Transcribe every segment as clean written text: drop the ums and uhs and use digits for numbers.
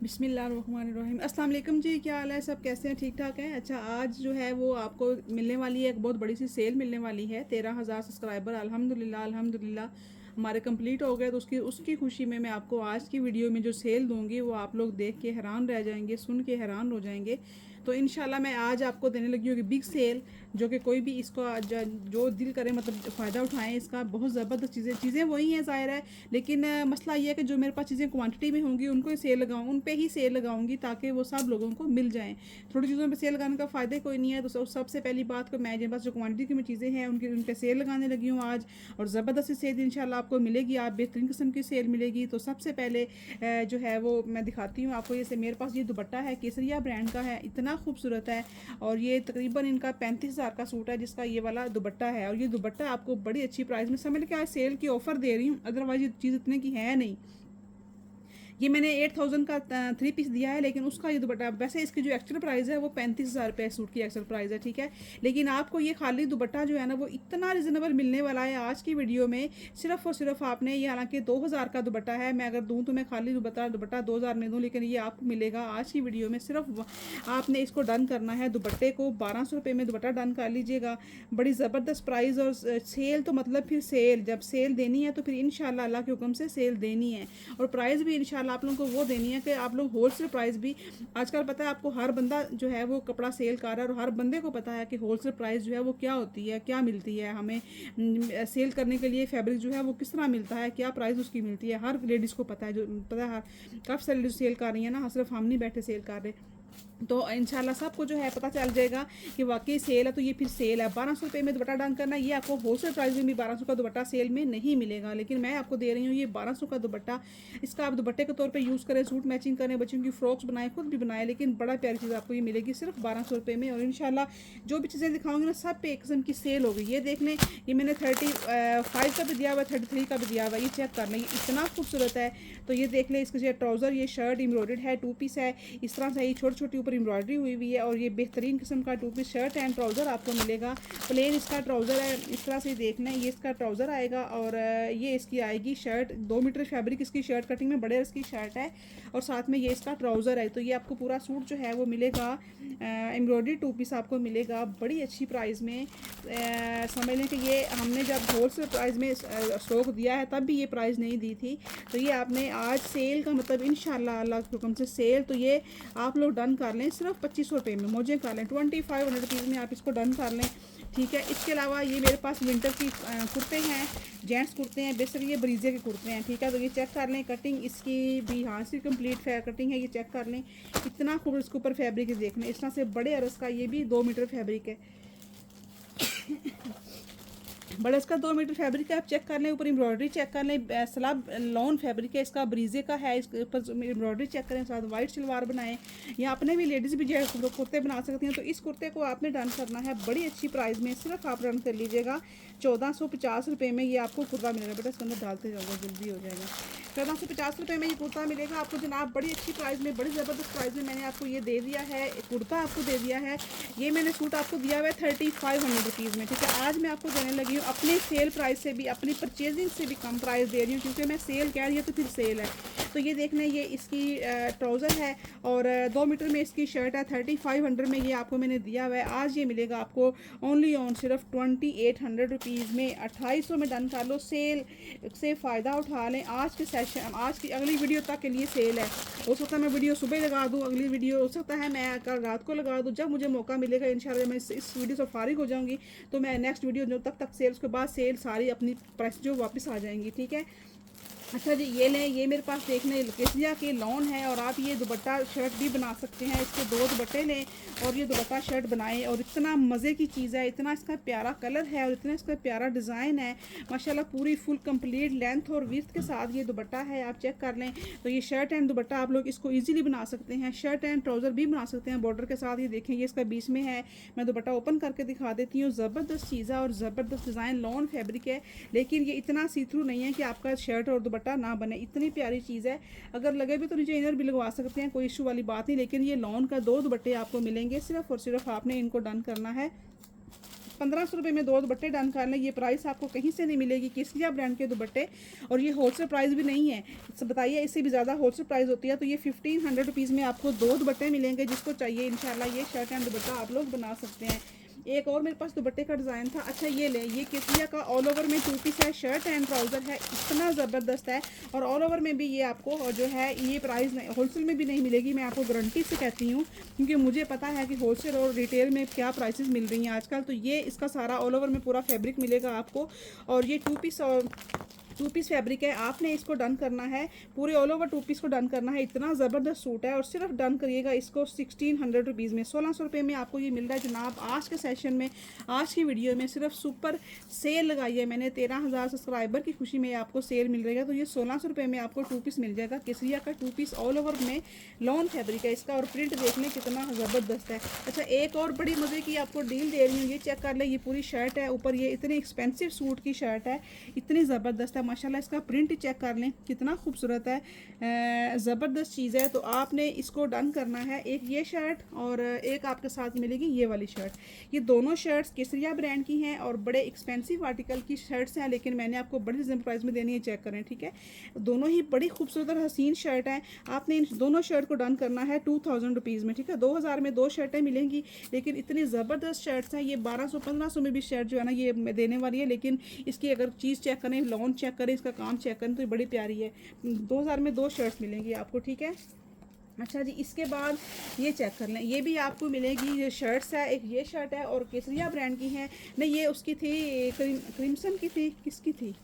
बिस्मिल्लाहिर्रहमानिर्रहीम। अस्सलाम वालेकुम जी, क्या हाल है? सब कैसे हैं? ठीक ठाक हैं? अच्छा, आज जो है वो आपको मिलने वाली है, एक बहुत बड़ी सी सेल मिलने वाली है। 13,000 सब्सक्राइबर अल्हम्दुलिल्लाह अल्हम्दुलिल्लाह हमारे कंप्लीट हो गए। तो उसकी उसकी खुशी में मैं आपको आज की वीडियो में जो सेल दूंगी वो आप लोग देख के हैरान रह जाएंगे, सुन के हैरान हो जाएंगे। तो इंशाल्लाह मैं आज आपको देने लगी हूँ कि बिग सेल, जो कि कोई भी इसको जो दिल करे मतलब फ़ायदा उठाएं इसका। बहुत ज़बरदस्त चीज़ें वही हैं ज़ाहिर है, लेकिन मसला ये है कि जो मेरे पास चीज़ें क्वांटिटी में होंगी उनको ही सेल लगाऊँ, उन पे ही सेल लगाऊंगी ताकि वो सब लोगों को मिल जाएं। थोड़ी चीज़ों पे सेल लगाने का फ़ायदा कोई नहीं है। तो सबसे पहली बात को मैं मेरे पास जो क्वांटिटी में चीज़ें हैं उन पे सेल लगाने लगी हूँ आज, और ज़बरदस्त सेल इंशाल्लाह आपको मिलेगी, आप बेहतरीन किस्म की सेल मिलेगी। तो सबसे पहले जो है वो मैं दिखाती हूँ आपको। ये मेरे पास ये दुपट्टा है, केसरिया ब्रांड का है, इतना खूबसूरत है। और ये तकरीबन इनका 35,000 का सूट है जिसका ये वाला दुपट्टा है। और ये दुपट्टा आपको बड़ी अच्छी प्राइस में, समझ क्या सेल की ऑफ़र दे रही हूँ, अदरवाइज ये चीज़ इतने की है नहीं। ये मैंने 8,000 का 3 पीस दिया है, लेकिन उसका ये दुपट्टा, वैसे इसकी जो एक्चुअल प्राइस है वो 35,000 रुपये सूट की एक्चुअल प्राइस है, ठीक है। लेकिन आपको ये खाली दुपट्टा जो है ना वो इतना रिजनेबल मिलने वाला है आज की वीडियो में। सिर्फ और सिर्फ आपने ये, हालांकि 2,000 का दुपट्टा है, मैं अगर दूँ तो मैं खाली दुपट्टा 2,000 में दूँ, लेकिन ये आपको मिलेगा आज की वीडियो में सिर्फ, आपने इसको डन करना है दुपट्टे को 1,200 रुपये में दुपट्टा डन कर लीजिएगा। बड़ी ज़बरदस्त प्राइस। और सेल तो मतलब फिर सेल, जब सेल देनी है तो फिर इंशाल्लाह अल्लाह के हुक्म से सेल देनी है। और प्राइस भी इंशाल्लाह आप लोगों को वो देनी है कि आप लोग होलसेल प्राइस भी, आजकल पता है आपको, हर बंदा जो है वो कपड़ा सेल कर रहा है और हर बंदे को पता है कि होलसेल प्राइस जो है वो क्या होती है, क्या मिलती है हमें सेल करने के लिए। फैब्रिक जो है वो किस तरह मिलता है, क्या प्राइस उसकी मिलती है, हर लेडीज़ को पता है। जो पता है, काफ़ी सारी लेडीज सेल कर रही है ना, सिर्फ हम नहीं बैठे सेल कर रहे। तो इंशाल्लाह सबको जो है पता चल जाएगा कि वाकई सेल है। तो ये फिर सेल है, 1,200 रुपये में दुपट्टा डन करना। ये आपको होलसेल प्राइस में भी 1,200 का दुपट्टा सेल में नहीं मिलेगा, लेकिन मैं आपको दे रही हूँ ये 1,200 का दुपट्टा। इसका आप दुपट्टे के तौर पे यूज़ करें, सूट मैचिंग करें, बच्चों की फ्रॉक्स बनाएं, खुद भी बनाएं, लेकिन बड़ा प्यारी चीज़ आपको ये मिलेगी सिर्फ 1,200 रुपये में। और इंशाल्लाह जो भी चीज़ें दिखाऊंगी ना सब पे एक किस्म की सेल होगी। ये देख लें, ये मैंने 35 का भी दिया हुआ है, 33 का भी दिया हुआ है, ये चेक कर लें, ये इतना खूबसूरत है। तो ये देख लें, इसके ट्राउज़र, ये शर्ट एम्ब्रॉयडर्ड है, 2 पीस है, इस तरह से ये छोटी छोटी ऊपर एम्ब्रॉयडरी हुई हुई है। और ये बेहतरीन किस्म का 2 पीस शर्ट एंड ट्राउज़र आपको मिलेगा। प्लेन इसका ट्राउज़र है, इस तरह से देखना है, ये इसका ट्राउज़र आएगा। और ये इसकी आएगी शर्ट, 2 मीटर फैब्रिक इसकी शर्ट कटिंग में, बड़े इसकी शर्ट है, और साथ में ये इसका ट्राउज़र है। तो ये आपको पूरा सूट जो है वो मिलेगा, एम्ब्रॉयडरी 2 पीस आपको मिलेगा बड़ी अच्छी प्राइस में। समझ लें कि ये हमने जब होलसेल प्राइस में स्टॉक दिया है तब भी ये प्राइस नहीं दी थी। तो ये आपने आज सेल का मतलब इंशाल्लाह अल्लाह के हुक्म से सेल, तो ये आप लोग डन कर लें सिर्फ 2,500 रुपये में, मौजें कर लें, 2,500 रुपीज़ में आप इसको डन कर लें, ठीक है। इसके अलावा ये मेरे पास विंटर की कुर्ते हैं, जेंट्स कुर्ते हैं, बेसिक ये ब्रीजे के कुर्ते हैं, ठीक है। तो ये चेक कर लें, कटिंग इसकी भी हाँ से कंप्लीट कटिंग है, ये चेक कर लें, इतना खूब इसके ऊपर फैब्रिक देख लें, इस तरह से बड़े अरस का, ये भी 2 मीटर फैब्रिक है, बड़ा इसका 2 मीटर फैब्रिक है, आप चेक कर लें। ऊपर एम्ब्रॉयडरी चेक कर लें, स्लब लॉन फैब्रिक है, इसका ब्रीजे का है, इसके ऊपर एम्ब्रॉयडरी चेक करें, साथ वाइट शलवार बनाएं, या अपने भी लेडीज़ भी जो कुर्ते बना सकती हैं। तो इस कुर्ते को आपने डन करना है बड़ी अच्छी प्राइस में, सिर्फ आप डन कर लीजिएगा 1,450 रुपये में ये आपको कुर्ता मिलेगा। बेटा इसके अंदर डालते जाओगे, जल्दी हो जाएगा। 1,450 रुपये में ये कुर्ता मिलेगा आपको जनाब, बड़ी अच्छी प्राइस में, बड़ी ज़बरदस्त प्राइस में मैंने आपको ये दे दिया है, कुर्ता आपको दे दिया है। ये मैंने सूट आपको दिया हुआ है 3,500 रुपीज़ में, ठीक है। आज मैं आपको देने लगी हूँ अपने सेल प्राइस से भी, अपनी परचेजिंग से भी कम प्राइस दे रही हूँ, क्योंकि मैं सेल कह रही हूँ तो फिर सेल है। तो ये देख लें, ये इसकी ट्राउज़र है और 2 मीटर में इसकी शर्ट है, 3,500 में ये आपको मैंने दिया हुआ है। आज ये मिलेगा आपको ओनली ऑन सिर्फ 2,800 रुपीज़ में, 2,800 में डन कर लो। सेल से फ़ायदा उठा लें, आज के सेशन, आज की अगली वीडियो तक के लिए सेल है। हो सकता है मैं वीडियो सुबह लगा दूँ, अगली वीडियो हो सकता है मैं कल रात को लगा दूँ, जब मुझे मौका मिलेगा इंशाल्लाह मैं इस वीडियो से फारिग हो जाऊँगी तो मैं नेक्स्ट वीडियो जो तब तक सेल, उसके बाद सेल सारी अपनी प्राइस जो वापस आ जाएंगी, ठीक है। अच्छा जी, ये लें, ये मेरे पास देख लें, केसिया के लॉन है, और आप ये दुपट्टा शर्ट भी बना सकते हैं। इसके 2 दुपट्टे लें और ये दुपट्टा शर्ट बनाएं, और इतना मज़े की चीज़ है, इतना इसका प्यारा कलर है और इतना इसका प्यारा डिज़ाइन है माशाल्लाह, पूरी फुल कंप्लीट लेंथ और विड्थ के साथ ये दुपट्टा है, आप चेक कर लें। तो ये शर्ट एंड दुपट्टा आप लोग इसको ईजिली बना सकते हैं, शर्ट एंड ट्राउज़र भी बना सकते हैं बॉर्डर के साथ। ये देखें, ये इसका बीच में है, मैं दुपट्टा ओपन करके दिखा देती हूँ। ज़बरदस्त चीज़ है और ज़बरदस्त डिज़ाइन, लॉन फैब्रिक है, लेकिन ये इतना सी थ्रू नहीं है कि आपका शर्ट और दुपट्टा ना बने, इतनी प्यारी चीज़ है। अगर लगे भी तो नीचे इनर भी लगवा सकते हैं, कोई इशू वाली बात नहीं। लेकिन ये लॉन का 2 दुपट्टे आपको मिलेंगे, सिर्फ और सिर्फ आपने इनको डन करना है 1500 रुपये में 2 दुपट्टे डन कर लें। ये प्राइस आपको कहीं से नहीं मिलेगी, केसरिया ब्रांड के दुपट्टे, और ये होलसेल प्राइस भी नहीं है। बताइए इससे भी ज़्यादा होलसेल प्राइस होती है। तो ये 1500 रुपीज़ में आपको 2 दुपट्टे मिलेंगे। जिसको चाहिए इंशाल्लाह ये शर्ट एंड दुपट्टा आप लोग बना सकते हैं। एक और मेरे पास दुपट्टे का डिज़ाइन था। अच्छा ये ले, ये केसरिया का ऑल ओवर में 2 पीस है, शर्ट एंड ट्राउज़र है, इतना ज़बरदस्त है। और ऑल ओवर में भी ये आपको जो है ये प्राइस होलसेल में भी नहीं मिलेगी, मैं आपको गारंटी से कहती हूँ, क्योंकि मुझे पता है कि होलसेल और रिटेल में क्या प्राइसेस मिल रही हैं आजकल। तो ये इसका सारा ऑल ओवर में पूरा फैब्रिक मिलेगा आपको, और ये 2 पीस फैब्रिक है। आपने इसको डन करना है, पूरे ऑल ओवर 2 पीस को डन करना है। इतना ज़बरदस्त सूट है, और सिर्फ डन करिएगा इसको 1600 रुपीज़ में, 1600 रुपये में आपको ये मिल रहा है जनाब। आज के सेशन में, आज की वीडियो में सिर्फ सुपर सेल लगाई है मैंने, 13,000 सब्सक्राइबर की खुशी में आपको सेल मिल रही है। तो ये 1600 रुपये में आपको 2 पीस मिल जाएगा। केसरिया का 2 पीस ऑल ओवर में लॉन फैब्रिक है इसका, और प्रिंट देखने कितना ज़बरदस्त है। अच्छा एक और बड़ी मज़े की आपको डील दे रही हूँ, ये चेक कर ले। ये पूरी शर्ट है, ऊपर ये इतनी एक्सपेंसिव सूट की शर्ट है, इतनी ज़बरदस्त है माशाल्लाह। इसका प्रिंट चेक कर लें कितना खूबसूरत है, ज़बरदस्त चीज़ है। तो आपने इसको डन करना है। एक ये शर्ट और एक आपके साथ मिलेगी ये वाली शर्ट। ये दोनों शर्ट्स केसरिया ब्रांड की हैं और बड़े एक्सपेंसिव आर्टिकल की शर्ट्स हैं, लेकिन मैंने आपको बड़े रिजनेबल प्राइस में देनी है, चेक करें ठीक है। दोनों ही बड़ी खूबसूरत और हसीन शर्ट हैं। आपने इन दोनों शर्ट को डन करना है 2000 रुपीज़ में, ठीक है। 2000 में 2 शर्टें मिलेंगी, लेकिन इतनी ज़बरदस्त शर्ट्स हैं। ये 1200-1500 में भी शर्ट जो है ना ये देने वाली है, लेकिन इसकी अगर चीज़ चेक करें, लॉन चेक करें, इसका काम चेक करें, तो ये बड़ी प्यारी है। 2000 में 2 शर्ट्स मिलेंगी आपको, ठीक है। अच्छा जी, इसके बाद ये चेक कर लें, ये भी आपको मिलेगी। ये शर्ट्स है, एक ये शर्ट है और केसरिया ब्रांड की है। नहीं ये उसकी थी, क्रिम्सन की थी, किसकी थी,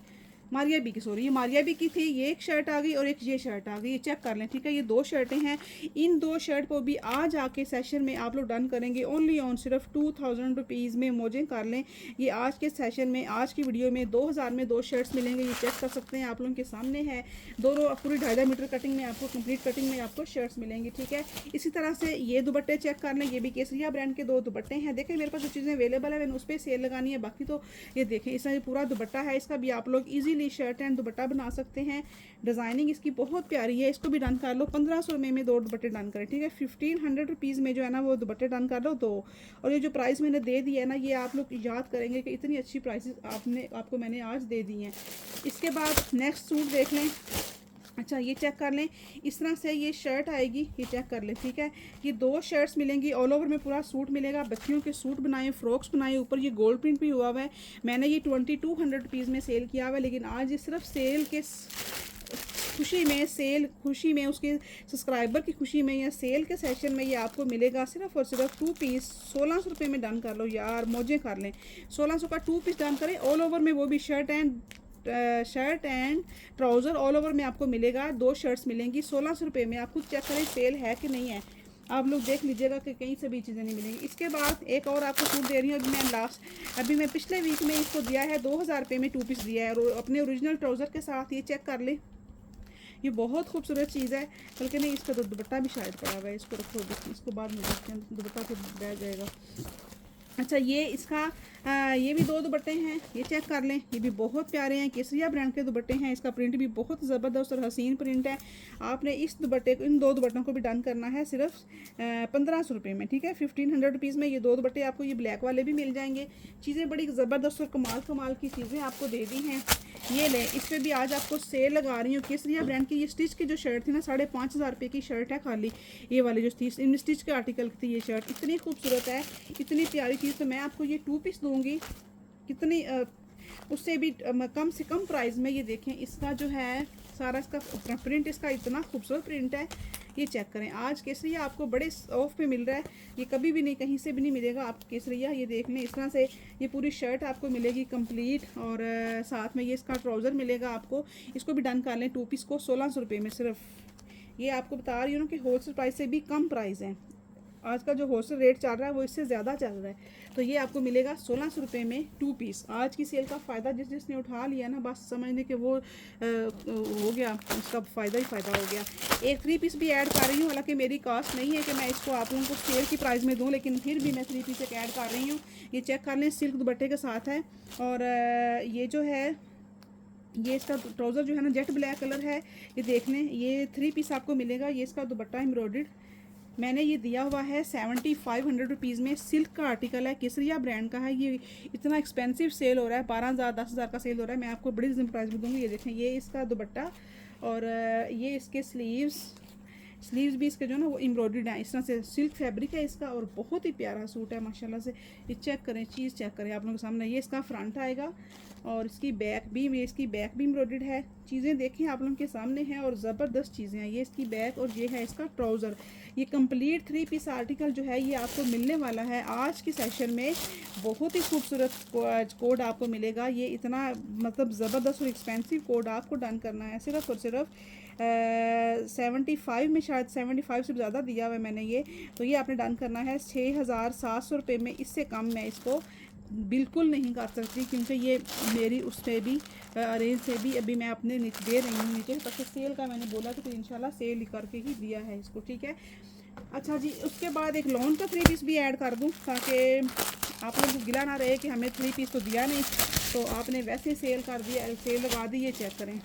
मारिया बी की, सॉरी ये मारिया बी की थी। ये एक शर्ट आ गई और एक ये शर्ट आ गई, ये चेक कर लें ठीक है। ये 2 शर्टें हैं। इन 2 शर्ट को भी आज आके सेशन में आप लोग डन करेंगे ओनली ऑन सिर्फ 2000 रुपीज़ में। मौजें कर लें, ये आज के सेशन में, आज की वीडियो में 2000 में 2 शर्ट्स मिलेंगे। ये चेक कर सकते हैं, आप लोगों के सामने है। दोनों पूरी 2.5 मीटर कटिंग में आपको, कंप्लीट कटिंग में आपको शर्ट्स मिलेंगी, ठीक है। इसी तरह से ये दुपट्टे चेक कर लें, ये भी केसरिया ब्रांड के 2 दुपट्टे हैं। देखें मेरे पास जो चीज़ें अवेलेबल है मैंने उस पर सेल लगानी है, बाकी तो ये देखें इसका पूरा दुपट्टा है। इसका भी आप लोग ईजीली शर्ट एंड दुपट्टा बना सकते हैं। डिज़ाइनिंग इसकी बहुत प्यारी है, इसको भी डन कर लो। 1500 में 2 दुपट्टे डन करें, ठीक है। 1500 रुपीज़ में जो है ना वो दुपट्टे डन कर लो 2। और ये जो प्राइस मैंने दे दिया है ना, ये आप लोग याद करेंगे कि इतनी अच्छी प्राइसेस आपको मैंने आज दे दी हैं। इसके बाद नेक्स्ट सूट देख लें। अच्छा ये चेक कर लें, इस तरह से ये शर्ट आएगी, ये चेक कर लें ठीक है। ये 2 शर्ट्स मिलेंगी, ऑल ओवर में पूरा सूट मिलेगा। बच्चियों के सूट बनाए, फ्रॉक्स बनाए, ऊपर ये गोल्ड प्रिंट भी हुआ हुआ है। मैंने ये 2200 रुपीज़ में सेल किया हुआ है, लेकिन आज ये सिर्फ सेल के खुशी में उसके सब्सक्राइबर की खुशी में या सेल के सेशन में ये आपको मिलेगा सिर्फ और सिर्फ 2 पीस 1600 रुपये में डन कर लो यार, मौजें कर लें। 1600 का 2 पीस डन करें, ऑल ओवर में, वो भी shirt and trouser all over में आपको मिलेगा। 2 शर्ट्स मिलेंगी 1600 रुपये में। आप खुद चेक करें सेल है कि नहीं है, आप लोग देख लीजिएगा कि कहीं से भी चीज़ें नहीं मिलेंगी। इसके बाद एक और आपको सूट दे रही हूँ। अभी मैं पिछले वीक में इसको दिया है 2000 रुपये में 2 पीस दिया है, और अपने ओरिजिनल ट्राउज़र के साथ। ये चेक कर ले, ये बहुत खूबसूरत चीज़ है। बल्कि नहीं, इसका तो दुपट्टा भी शायद पड़ा हुआ है, इसको रखो, इसको बाद में देखते हैं, दुपट्टा फिर रह जाएगा। अच्छा ये इसका ये भी 2 दुपट्टे हैं, ये चेक कर लें। ये भी बहुत प्यारे हैं, केसरिया ब्रांड के दुपट्टे हैं। इसका प्रिंट भी बहुत ज़बरदस्त और हसीन प्रिंट है। आपने इस दुपट्टे को, इन 2 दुपट्टों को भी डन करना है सिर्फ 1500 रुपये में, ठीक है। 1500 रुपीज़ में ये 2 दुपट्टे आपको, ये ब्लैक वाले भी मिल जाएंगे। चीज़ें बड़ी ज़बरदस्त और कमाल की चीज़ें आपको दे दी हैं। ये लें, इस पर भी आज आपको सेल लगा रही हूँ। केसरिया ब्रांड की ये स्टिच की जो शर्ट थी ना, 5500 रुपये की शर्ट है खाली। ये वाली जो थी इन स्टिच के आर्टिकल की थी ये शर्ट, इतनी खूबसूरत है, इतनी प्यारी चीज़। तो मैं आपको ये 2 पीस दूँगी, कितनी उससे भी कम से कम प्राइस में। ये देखें इसका जो है सारा इसका प्रिंट, इसका इतना खूबसूरत प्रिंट है। ये चेक करें, आज केसरिया आपको बड़े ऑफ पे मिल रहा है। ये कभी भी नहीं, कहीं से भी नहीं मिलेगा आप केसरिया। ये देख लें, इस तरह से ये पूरी शर्ट आपको मिलेगी कंप्लीट, और साथ में ये इसका ट्राउज़र मिलेगा आपको। इसको भी डन कर लें 2 पीस को 1600 रुपये में सिर्फ। ये आपको बता रही हूँ ना कि होलसेल प्राइस से भी कम प्राइस है। आज का जो होलसेल रेट चल रहा है वो इससे ज़्यादा चल रहा है। तो ये आपको मिलेगा 1600 रुपये में 2 पीस। आज की सेल का फ़ायदा जिसने उठा लिया ना, बस समझने के वो हो गया, उसका फ़ायदा ही फ़ायदा हो गया। एक 3 पीस भी ऐड कर रही हूँ, हालांकि मेरी कॉस्ट नहीं है कि मैं इसको आप लोगों को सेल की प्राइस में दूँ, लेकिन फिर भी मैं 3 पीस एक ऐड कर रही हूँ। ये चेक कर लें, सिल्क दुपट्टे के साथ है। और ये जो है, ये इसका ट्राउज़र जो है ना जेट ब्लैक कलर है। ये देख लें, ये 3 पीस आपको मिलेगा। ये इसका दुपट्टा एम्ब्रॉयडर्ड मैंने ये दिया हुआ है 7500 रुपीज़ में। सिल्क का आर्टिकल है, केसरिया ब्रांड का है। ये इतना एक्सपेंसिव सेल हो रहा है, 12,000 10,000 का सेल हो रहा है। मैं आपको बड़ी रिजनेबल प्राइस में दूँगी। ये देखें, ये इसका दुपट्टा और ये इसके स्लीव्स भी इसके जो है ना वो एम्ब्रॉयडर्ड है, इस तरह से सिल्क फैब्रिक है इसका, और बहुत ही प्यारा सूट है माशाल्लाह से। ये चेक करें, चीज़ चेक करें आप लोगों के सामने। ये इसका फ्रंट आएगा और इसकी बैक भी एम्ब्रॉयडर्ड है। चीज़ें देखें आप लोगों के सामने हैं और ज़बरदस्त चीज़ें हैं। ये इसकी बैक और ये है इसका ट्राउज़र। ये कंप्लीट 3 पीस आर्टिकल जो है ये आपको मिलने वाला है आज की सेशन में। बहुत ही खूबसूरत कोड आपको मिलेगा। ये इतना मतलब ज़बरदस्त और एक्सपेंसिव कोड आपको डन करना है सिर्फ़ और सिर्फ 75 में, शायद 75 से ज़्यादा दिया हुआ है मैंने ये। तो ये आपने डन करना है 6,700 रुपये में। इससे कम मैं इसको बिल्कुल नहीं कर सकती, क्योंकि ये मेरी उस पर भी रेंज से भी अभी मैं अपने नीचे दे रही हूँ नीचे, ताकि सेल का मैंने बोला तो इंशाल्लाह सेल करके ही दिया है इसको, ठीक है। अच्छा जी, उसके बाद एक लॉन का 3 पीस भी ऐड कर दूँ, ताकि आप लोगों को गिला ना रहे कि हमें 3 पीस तो दिया नहीं, तो आपने वैसे सेल कर दिया, सेल लगा दी। ये चेक करें,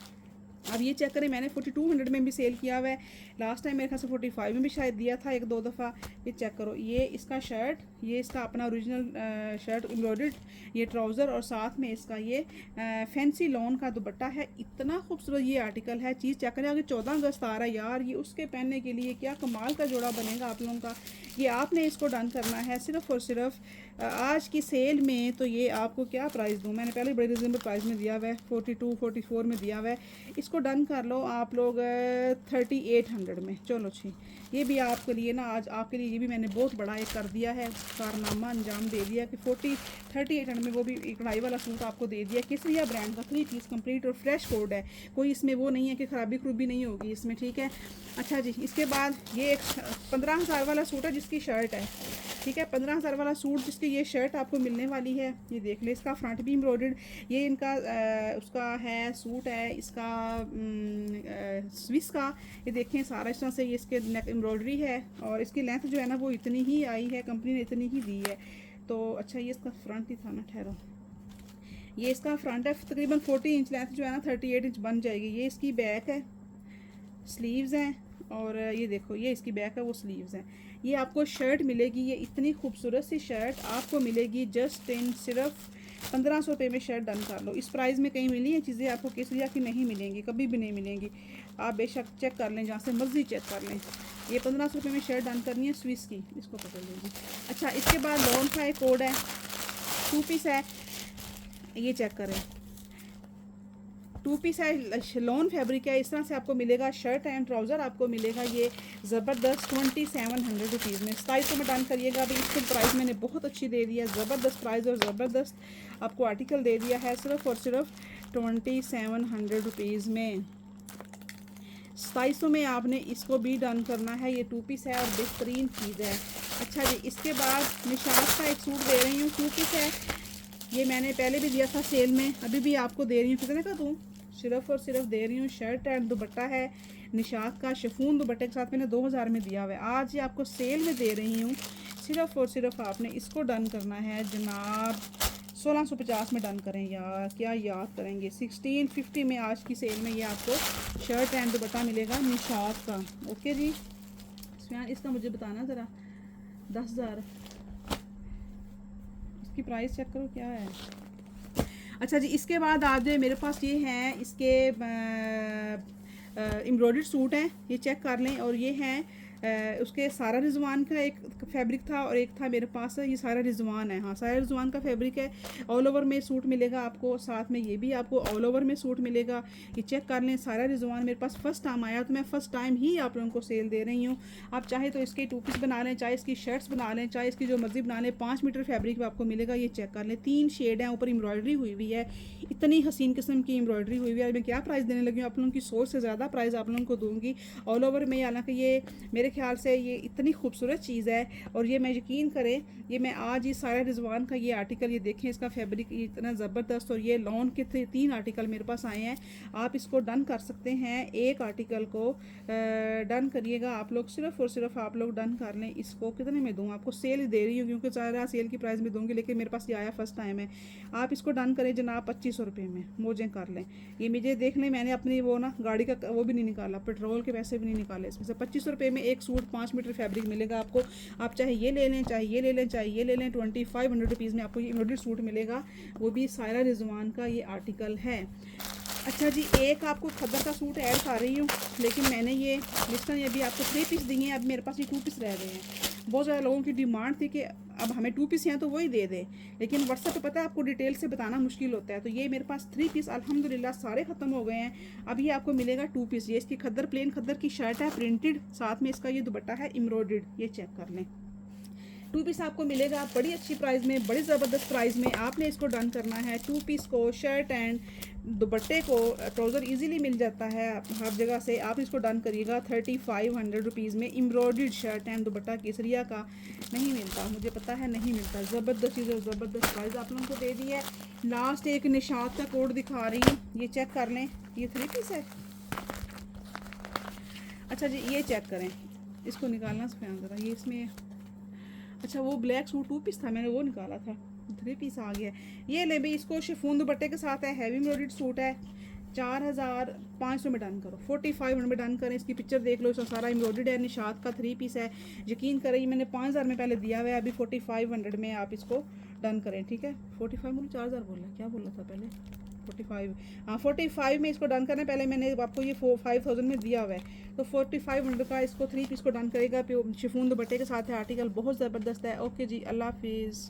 अब ये चेक करें, मैंने 4200 में भी सेल किया हुआ है। लास्ट टाइम मेरे ख्याल से 45 में भी शायद दिया था 1-2 दफ़ा। ये चेक करो, ये इसका शर्ट, ये इसका अपना ओरिजिनल शर्ट एम्ब्रॉयडर्ड, ये ट्राउज़र, और साथ में इसका ये फैंसी लॉन का दुपट्टा है। इतना खूबसूरत ये आर्टिकल है। चीज़ चेक करें, आगे 14 अगस्त आ रहा है यार, ये उसके पहनने के लिए क्या कमाल का जोड़ा बनेगा आप लोगों का। ये आपने इसको डन करना है सिर्फ़ और सिर्फ आज की सेल में। तो ये आपको क्या प्राइस दूँ, मैंने पहले बड़े रिजनेबल प्राइस में दिया हुआ है, 42-44 में दिया हुआ है। इसको डन कर लो आप लोग 3800 में। चलो छी, ये भी आपके लिए ना, आज आपके लिए ये भी मैंने बहुत बड़ा एक कर दिया है, कारनामा अंजाम दे दिया कि 3800 में वो भी एक कढ़ाई वाला सूट आपको दे दिया। केसरिया ब्रांड का 3 पीस कंप्लीट और फ्रेश कोड है, कोई इसमें वो नहीं है कि खराबी खरूबी नहीं होगी इसमें, ठीक है। अच्छा जी, इसके बाद ये एक 15,000 वाला सूट है जिसकी शर्ट है, ठीक है। 15,000 वाला सूट जिसकी ये शर्ट आपको मिलने वाली है। ये देख ले, इसका फ्रंट भी एम्ब्रॉयडर्ड, ये इनका उसका है सूट है इसका स्विस का। ये देखें सारा इस तरह से ये इसके नेक एम्ब्रॉयडरी है, और इसकी लेंथ जो है ना वो इतनी ही आई है, कंपनी ने इतनी ही दी है। तो अच्छा, ये इसका फ्रंट ही था ना, ठहरो, ये इसका फ्रंट है, तकरीबन 40 इंच लेंथ जो है ना 38 इंच बन जाएगी। ये इसकी बैक है, स्लीव्स हैं, और ये देखो ये इसकी बैक है, वो स्लीव्स हैं। ये आपको शर्ट मिलेगी, ये इतनी खूबसूरत सी शर्ट आपको मिलेगी जस्ट इन सिर्फ 1500 रुपये में। शर्ट डन कर लो। इस प्राइस में कहीं मिली है चीज़ें आपको केसरिया की नहीं मिलेंगी, कभी भी नहीं मिलेंगी। आप बेशक चेक कर लें, जहाँ से मर्जी चेक कर लें। ये 1500 रुपये में शर्ट डन करनी है स्विस की, इसको पकड़ लीजिए। अच्छा, इसके बाद लॉन का एक कोड है, 2 पीस है, ये चेक करें, 2 पीस है, लॉन फैब्रिक है। इस तरह से आपको मिलेगा, शर्ट एंड ट्राउज़र आपको मिलेगा ये ज़बरदस्त 2700 रुपीज़ में। 2700 में डन करिएगा। अभी इसको प्राइस मैंने बहुत अच्छी दे दी है, ज़बरदस्त प्राइस और ज़बरदस्त आपको आर्टिकल दे दिया है सिर्फ और सिर्फ 2700 रुपीज़ में। 2700 में आपने इसको भी डन करना है। ये 2 पीस है और बेहतरीन चीज़ है। अच्छा जी, इसके बाद निशात का एक सूट दे रही हूँ, 2 पीस है। ये मैंने पहले भी दिया था सेल में, अभी भी आपको दे रही हूँ। कितने का दूँ, सिर्फ और सिर्फ दे रही हूँ। शर्ट एंड दुपट्टा है निशात का, शिफॉन दुपट्टे के साथ मैंने 2000 में दिया हुआ है। आज ये आपको सेल में दे रही हूँ। सिर्फ और सिर्फ आपने इसको डन करना है जनाब 1650 में डन करें यार, क्या याद करेंगे। 1650 में आज की सेल में ये आपको शर्ट एंड दुपट्टा मिलेगा निशात का। ओके जी, इसका मुझे बताना ज़रा 10,000 इसकी प्राइस चेक करो क्या है। अच्छा जी, इसके बाद आप जो मेरे पास ये हैं, इसके एम्ब्रॉयडर्ड सूट हैं, ये चेक कर लें। और ये हैं उसके सारा रिजवान का एक फैब्रिक था और एक था मेरे पास, ये सारा रिजवान है। हाँ, सारा रिजवान का फैब्रिक है, ऑल ओवर में सूट मिलेगा आपको। साथ में ये भी आपको ऑल ओवर में सूट मिलेगा। ये चेक कर लें, सारा रिजवान मेरे पास फर्स्ट टाइम आया, तो मैं फ़र्स्ट टाइम ही आप लोगों को सेल दे रही हूँ। आप चाहे तो इसके 2 पीस बना लें, चाहे इसकी शर्ट्स बना लें, चाहे इसकी जो मर्जी बना लें। 5 मीटर फैब्रिक में आपको मिलेगा। ये चेक कर लें, 3 शेड हैं, ऊपर एम्ब्रॉयडरी हुई हुई है, इतनी हसीन किस्म की एम्ब्रॉयडरी हुई हुई है। मैं क्या प्राइस देने लगी हूँ आप लोगों की सोच से ज़्यादा प्राइस आप लोगों को दूँगी ऑल ओवर में। हालांकि ये मेरे ख्याल से ये इतनी खूबसूरत चीज़ है, और ये मैं यकीन करें, ये मैं आज ये सारा रिजवान का ये आर्टिकल, ये देखें इसका फैब्रिक इतना ज़बरदस्त, और ये लॉन के 3 आर्टिकल मेरे पास आए हैं। आप इसको डन कर सकते हैं, एक आर्टिकल को डन करिएगा आप लोग, सिर्फ और सिर्फ आप लोग डन कर लें। इसको कितने में दूँ आपको, सेल दे रही हूँ क्योंकि ज़्यादा सेल की प्राइस में दूँगी, लेकिन मेरे पास ये आया फर्स्ट टाइम है। आप इसको डन करें जनाब 2500 रुपये में, मौजें कर लें। ये मुझे देख लें, मैंने अपनी वो ना गाड़ी का वो भी नहीं निकाला, पेट्रोल के पैसे भी नहीं निकाले इसमें से। 2500 रुपये में एक सूट 5 मीटर फैब्रिक मिलेगा आपको। आप चाहे ये ले लें, चाहे ये ले लें, चाहे ये ले लें, 2500 रुपीज़ में आपको ये एम्ब्रॉयडरी सूट मिलेगा। वो भी सायरा रिजवान का ये आर्टिकल है। अच्छा जी, एक आपको खद्दर का सूट ऐड कर रही हूँ, लेकिन मैंने ये लिस्टा ने अभी आपको 3 पीस दिए हैं, अब मेरे पास ये 2 पीस रह गए हैं। बहुत ज़्यादा लोगों की डिमांड थी कि अब हमें 2 पीस हैं तो वही दे दे, लेकिन व्हाट्सएप पे पता है आपको डिटेल से बताना मुश्किल होता है। तो ये मेरे पास 3 पीस अल्हम्दुलिल्लाह सारे ख़त्म हो गए हैं। अब ये आपको मिलेगा 2 पीस। ये इसकी खद्दर प्लेन खद्दर की शर्ट है प्रिंटेड, साथ में इसका ये दुपट्टा है एम्ब्रॉयडर्ड, ये चेक कर लें। 2 पीस आपको मिलेगा बड़ी अच्छी प्राइस में, बड़ी ज़बरदस्त प्राइस में। आपने इसको डन करना है 2 पीस को, शर्ट एंड दुपट्टे को, ट्राउज़र इजीली मिल जाता है हर जगह से। आप इसको डन करिएगा 3500 रुपीज़ में। एम्ब्रॉयडर्ड शर्ट एंड दुपट्टा केसरिया का नहीं मिलता, मुझे पता है नहीं मिलता। ज़बरदस्त चीज़ और ज़बरदस्त प्राइस आप लोगों को दे दी है। लास्ट एक निशात का कोड दिखा रही हूँ, ये चेक कर लें। ये 3 पीस है। अच्छा जी, ये चेक करें, इसको निकालना सिखाना ज़रा। ये इसमें अच्छा वो ब्लैक सूट 2 पीस था, मैंने वो निकाला था, 3 पीस आ गया। ये ले भी, इसको शिफॉन दुपट्टे के साथ है, हैवी एम्ब्रॉयडर्ड सूट है। 4500 में डन करो, 4500 में डन करें। इसकी पिक्चर देख लो, इसका सारा एम्ब्रॉयडर्ड है। निशात का 3 पीस है। यकीन करें मैंने 5000 में पहले दिया हुआ है, अभी 4500 में आप इसको डन करें, ठीक है। 45 मुझे 4000 बोला, क्या बोला था पहले? 45, हाँ 45 में इसको डन करना। पहले मैंने आपको ये 5000 में दिया हुआ है, तो 4500 का इसको 3 पीस को डन करेगा। शिफॉन दुपट्टे के साथ है आर्टिकल, बहुत ज़बरदस्त है। ओके जी, अल्लाह हाफिज़।